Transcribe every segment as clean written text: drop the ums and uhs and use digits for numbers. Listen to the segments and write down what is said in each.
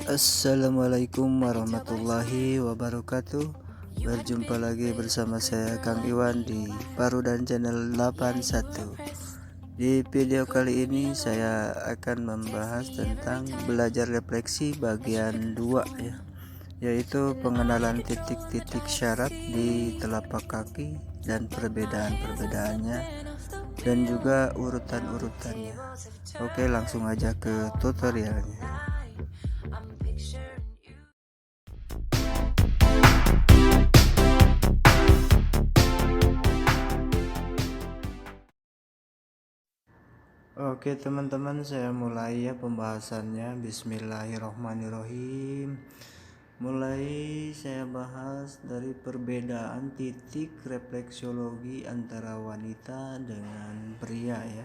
Assalamualaikum warahmatullahi wabarakatuh. Berjumpa lagi bersama saya Kang Iwan di Paru dan Channel 81. Di video kali ini saya akan membahas tentang belajar refleksi bagian 2 ya, yaitu pengenalan titik-titik syarat di telapak kaki dan perbedaan-perbedaannya dan juga urutan-urutannya. Oke, langsung aja ke tutorialnya. Oke teman-teman, saya mulai ya pembahasannya. Bismillahirrohmanirrohim. Mulai saya bahas dari perbedaan titik refleksiologi antara wanita dengan pria ya.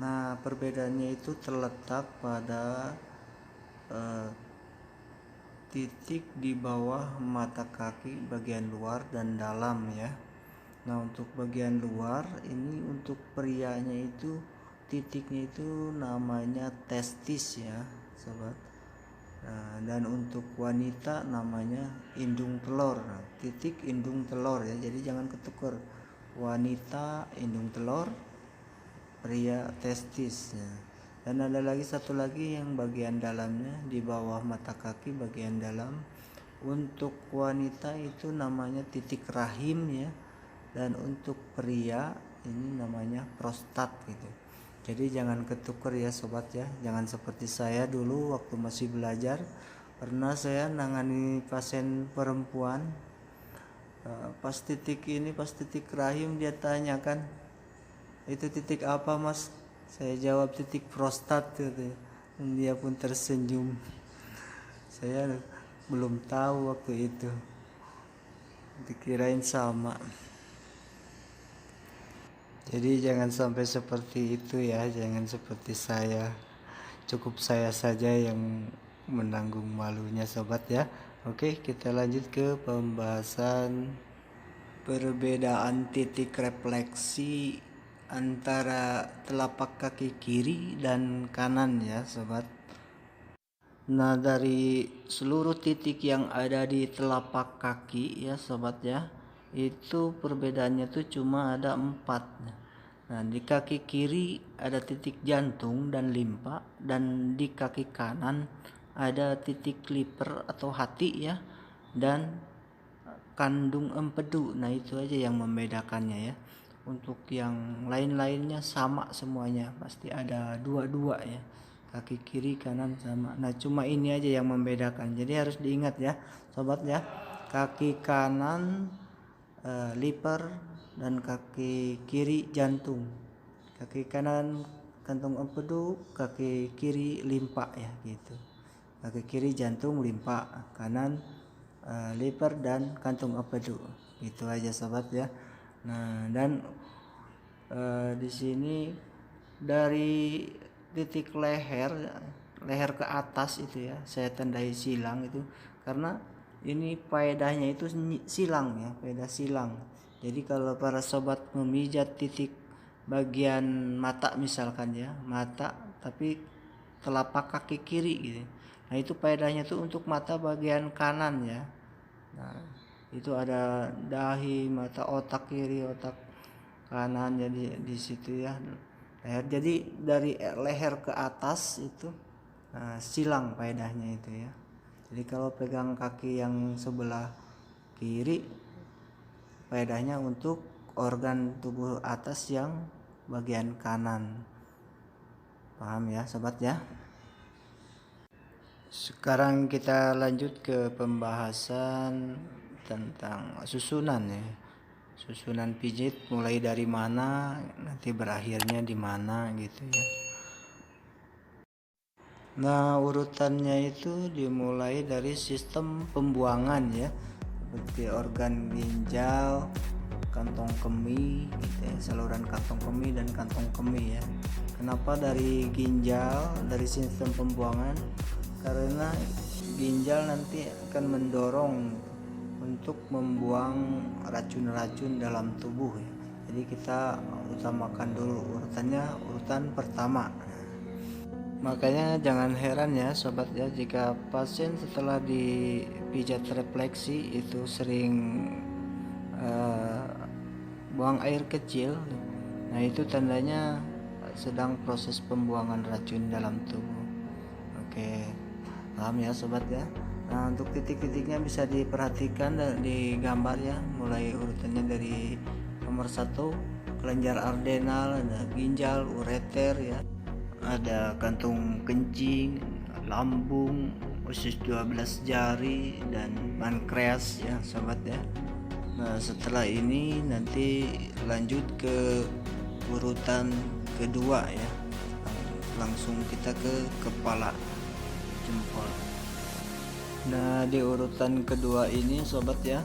Nah, perbedaannya itu terletak pada titik di bawah mata kaki bagian luar dan dalam ya. Nah, untuk bagian luar ini untuk prianya itu titiknya itu namanya testis ya sobat. Nah, dan untuk wanita namanya indung telur. Nah, titik indung telur ya, jadi jangan ketukar, wanita indung telur, pria testis ya. Dan ada lagi satu lagi yang bagian dalamnya di bawah mata kaki bagian dalam, untuk wanita itu namanya titik rahim ya, dan untuk pria ini namanya prostat gitu. Jadi jangan ketuker ya sobat ya, jangan seperti saya dulu waktu masih belajar. Pernah saya nangani pasien perempuan, pas titik rahim dia tanyakan, itu titik apa mas? Saya jawab titik prostat gitu. Dan dia pun tersenyum. Saya belum tahu waktu itu, dikirain sama. Jadi jangan sampai seperti itu ya, jangan seperti saya. Cukup saya saja yang menanggung malunya sobat ya. Oke, kita lanjut ke pembahasan perbedaan titik refleksi antara telapak kaki kiri dan kanan ya sobat. Nah, dari seluruh titik yang ada di telapak kaki ya sobat ya, itu perbedaannya tuh cuma ada 4. Nah, di kaki kiri ada titik jantung dan limpa, dan di kaki kanan ada titik liver atau hati ya, dan kandung empedu. Nah, itu aja yang membedakannya ya. Untuk yang lain-lainnya sama semuanya, pasti ada 2-2 ya. Kaki kiri kanan sama. Nah, cuma ini aja yang membedakan. Jadi harus diingat ya sobat ya. Kaki kanan liver dan kaki kiri jantung. Kaki kanan kantung empedu, kaki kiri limpa ya gitu. Kaki kiri jantung, limpa, kanan liver dan kantung empedu. Itu aja sobat ya. Nah, dan di sini dari titik leher ke atas itu ya, saya tandai silang itu karena ini faedahnya itu silang ya, faedah silang. Jadi kalau para sobat memijat titik bagian mata misalkan ya, mata tapi telapak kaki kiri gitu. Nah, itu faedahnya tuh untuk mata bagian kanan ya. Nah, itu ada dahi, mata otak kiri, otak kanan, jadi di situ ya leher. Jadi dari leher ke atas itu silang faedahnya itu ya. Jadi kalau pegang kaki yang sebelah kiri, faedahnya untuk organ tubuh atas yang bagian kanan. Paham ya sobat ya? Sekarang kita lanjut ke pembahasan tentang susunan ya. Susunan pijit mulai dari mana, nanti berakhirnya di mana gitu ya. Nah, urutannya itu dimulai dari sistem pembuangan ya, seperti organ ginjal, kantong kemih gitu ya, saluran kantong kemih dan kantong kemih ya. Kenapa dari ginjal, dari sistem pembuangan? Karena ginjal nanti akan mendorong untuk membuang racun-racun dalam tubuh ya. Jadi kita utamakan dulu urutannya, urutan pertama Makanya jangan heran ya sobat ya, jika pasien setelah dipijat refleksi itu sering buang air kecil. Nah itu tandanya sedang proses pembuangan racun dalam tubuh. Oke, paham ya sobat ya. Nah untuk titik-titiknya bisa diperhatikan di gambar ya, mulai urutannya dari nomor 1 kelenjar ardenal, ada ginjal, ureter ya, ada kantung kencing, lambung, usus 12 jari, dan pankreas ya sobat ya. Nah setelah ini nanti lanjut ke urutan kedua ya, langsung kita ke kepala jempol. Nah di urutan kedua ini sobat ya,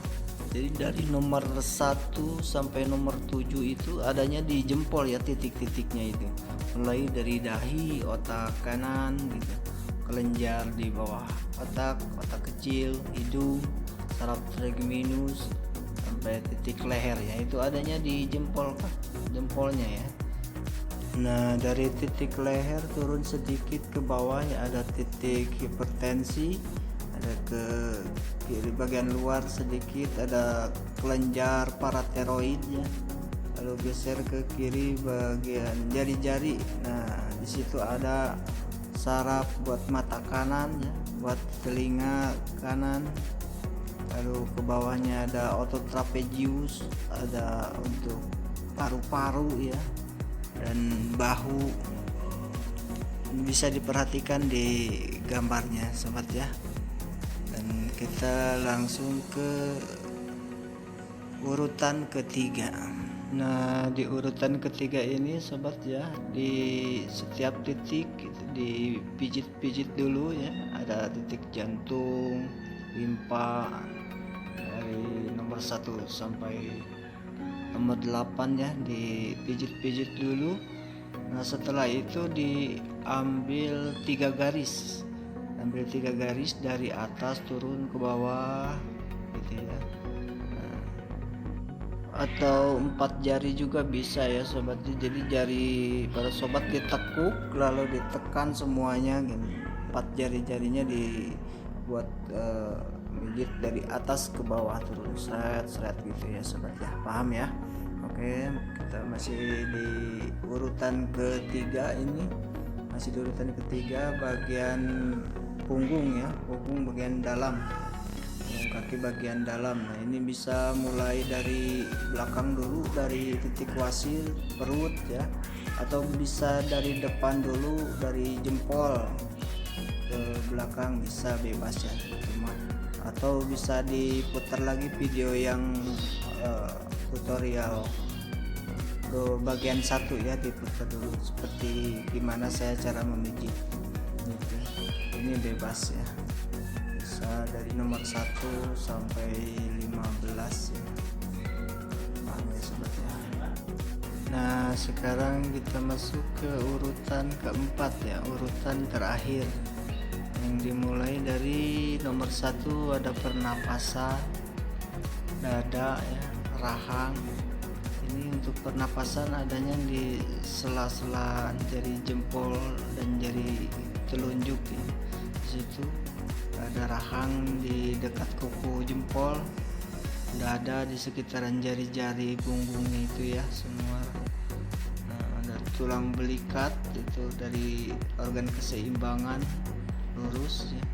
jadi dari nomor 1 sampai nomor 7 itu adanya di jempol ya, titik-titiknya itu mulai dari dahi, otak kanan gitu, kelenjar di bawah otak, otak kecil, hidung, saraf trigeminus sampai titik leher ya, itu adanya di jempolnya ya. Nah dari titik leher turun sedikit ke bawah ya, ada titik hipertensi, ada ke kiri bagian luar sedikit ada kelenjar parateroid ya, lalu geser ke kiri bagian jari-jari. Nah di situ ada saraf buat mata kanan ya, buat telinga kanan, lalu ke bawahnya ada otot trapezius, ada untuk paru-paru ya, dan bahu. Bisa diperhatikan di gambarnya sobat ya. Dan kita langsung ke urutan ketiga. Nah di urutan ketiga ini sobat ya, di setiap titik dipijit-pijit dulu ya, ada titik jantung, limpa dari nomor 1 sampai nomor 8 ya, dipijit-pijit dulu. Nah setelah itu diambil 3 garis, ambil 3 garis dari atas turun ke bawah gitu ya. Nah, atau 4 jari juga bisa ya sobat, jadi jari pada sobat ditekuk lalu ditekan semuanya gitu, 4 jari-jarinya dibuat mijit dari atas ke bawah turun seret-seret gitu ya sobat ya, paham ya. Oke, kita masih di urutan ketiga ini, masih di urutan ketiga bagian punggung ya, punggung bagian dalam, kaki bagian dalam. Nah ini bisa mulai dari belakang dulu, dari titik wasir perut ya, atau bisa dari depan dulu, dari jempol ke belakang, bisa bebas ya teman, atau bisa diputar lagi video yang tutorial ke bagian 1 ya, diputar dulu seperti gimana saya cara memijit gitu. Ini bebas ya, bisa dari nomor 1 sampai 15 ya, sobat ya. Nah sekarang kita masuk ke urutan keempat ya, urutan terakhir yang dimulai dari nomor 1 ada pernapasan, dada ya, rahang. Ini untuk pernapasan adanya di sela-sela jari jempol dan jari telunjuk ya. Di situ ada rahang di dekat kuku jempol, dada di sekitaran jari-jari punggungnya itu ya semua. Nah, ada tulang belikat itu dari organ keseimbangan lurus ya,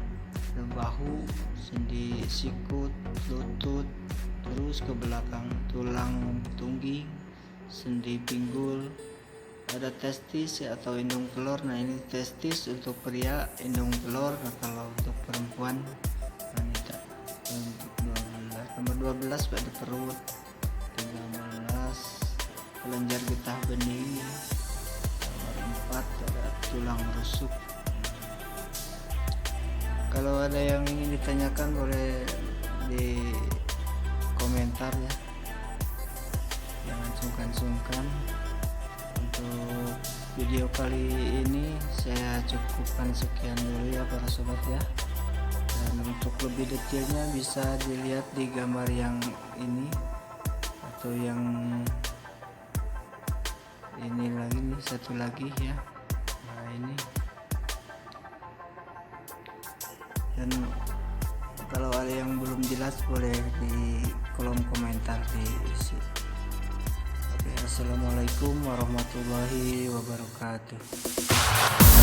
ada bahu, sendi sikut, lutut, terus ke belakang tulang tungging, sendi pinggul, ada testis ya, atau indung telur. Nah ini testis untuk pria, indung telur. Nah kalau untuk perempuan wanita nomor 12 pada perut, 13 kelenjar getah bening, nomor 4 ada tulang rusuk. Kalau ada yang ingin ditanyakan boleh di komentar ya, jangan sungkan-sungkan. Untuk video kali ini saya cukupkan sekian dulu ya para sobat ya, dan untuk lebih detailnya bisa dilihat di gambar yang ini atau yang ini lagi nih, satu lagi ya. Nah ini Dan kalau ada yang belum jelas boleh di kolom komentar diisi. Oke, assalamualaikum warahmatullahi wabarakatuh.